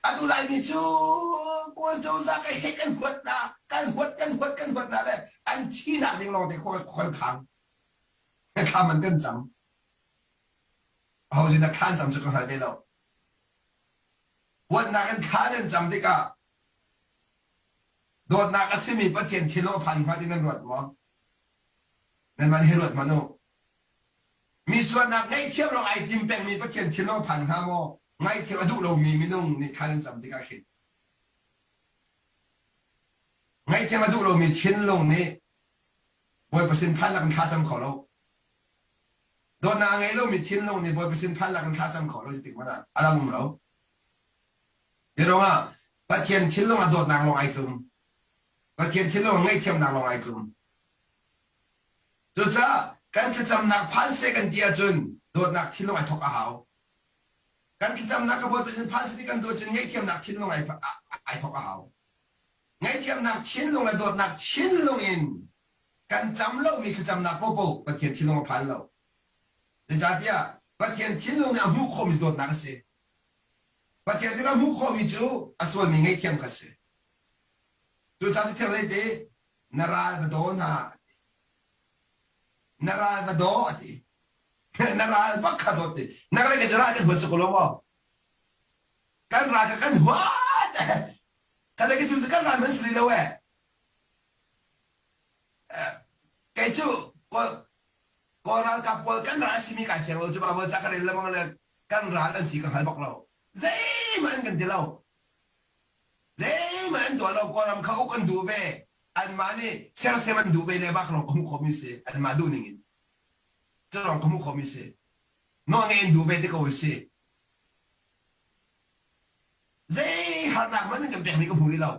anh tu lại mi chú quân châu ra cái hết căn huất na đấy anh chi nặng đi lo thì khoan khang mình cân chấm hầu như là khăn chấm cho con hai đây đâu huất na cái khăn nên chấm đi cả đột na cái xí mi bắt tiền kilo phàn phàn đi nên ruột mà nên mình hiểu ruột mà nó mi xuân na ngay chiếm lo ai tìm bèn mi bắt tiền kilo phàn ha mò ngay chiếm đủ lâu mi nung ni khăn nên chấm đi cả khi ngay chiếm đủ lâu mi thiên lâu ni bồi bớt xin phàn là con khá chấm khó lâuโดนนางไงลูกมีชิ้นลงในบอยเปอร์เซ็นต์พันละกันค่าจำขอเราจะติดมันอ่ะอะไรมึงเราเดี๋ยวว่าประเทียนชิ้นลงอ่ะโดดนางลงไอ้กลุ่มประเทียนชิ้นลงไงเทียมนางลงไอ้กลุ่มจุดจ้าการขจำนักพันเซกันเดียจนโดดนักชิ้นลงไอ้ทกอาหาวการขจำนักกับบอยเปอร์เซ็นต์พันเซกันโดดจนไงเทียมนักชิ้นลงไอ้ทกอาหาวไงเทียมนักชิ้นลงและโดดนักชิ้นลงอินการจำเรามีขจำนักโป๊ะประเทียนชิ้นลงมาพันเราแต่จากที่ประเทศที่ลงในมุขมิสโดดนักเสียประเทศที่เรามุขมิจูอส่วนมีไงเทียมกันเสียตัวจากที่เราได้นาราบดอนานาราบดอตินาราบักขัดตินักเรียนจะรักกันหัวสกุลว่าการรักกันหัวกันแต่ก็จะการรักมันสิ่งเดียวเว้ยแกจูก็เรากับกันรักสิมีการเชื่อเราจะมาว่าจะกันเรื่องมันเลยกันรักกันสิกันให้บอกเราเจ้มันกันที่เราเจ้มันตัวเราก็รำเขากันดูไปอันมานี่เชื่อเสียมันดูไปเลยบ้างเราคุ้มครองมิเสอันมาดูนี่จะลองคุ้มครองมิเสน้องเองดูไปที่เขาเสียเจ้หาหนักมันนึกกันแบบนี้ก็พูดเรา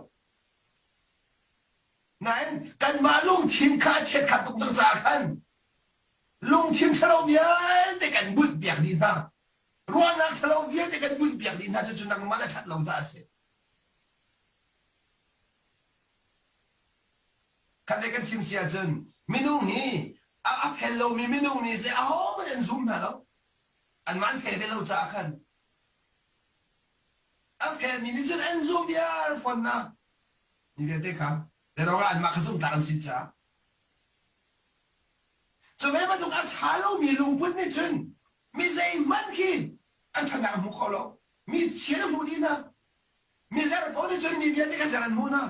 นั้นกันมาลุ่มทิ้งข้าเช็ดขัดตุกจังสาขันลุงชิมฉลองเยอะแต่กันบุญเปียกดินฮะรัวนักฉลองเยอะแต่กันบุญเปียกดินฮะจะจุนังมาได้ชัดลงจ้าเสียคันได้กันชิมเสียจนมินุ่งนี่อัพเฮลโลมีมินุ่งนี่เสียอ้าวมันเป็นซุ่มนะแล้วอันมันเฮลเป็นเราจ้าขันอัพเฮลมีนี่จนอันซุ่มเยอะฝนนะนี่เดี๋ยวเด็กครับแต่เราอันมาขสุ่มตาอันสิจ้าจะไม่มาตรงอันชาโลมีลุงพุ่นนี่จนมีใจมันคิดอันชนะมุขเรามีเชื่อมูดีนะมีใจเราเนี่ยจนมีเวียนที่กษัตริย์มูนะ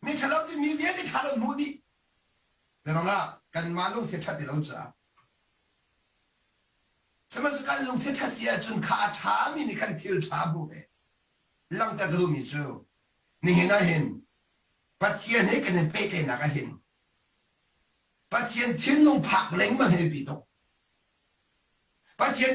มีชาโลที่มีเวียนที่ชาโลมูดีแต่เราละกันมาลุงเทียชัดที่เราจะสมัยสักการลุงเทียชัดเสียจนขาดช้ามีในการเที่ยวช้าบุเอลังแต่ก็ดูมีเจ้านี่เห็นนะเห็นปัจเจียนให้กันเป็นเป๊ะนักเห็นประเทศที่ลงผักเล้งมาให้ปีตกประเทศ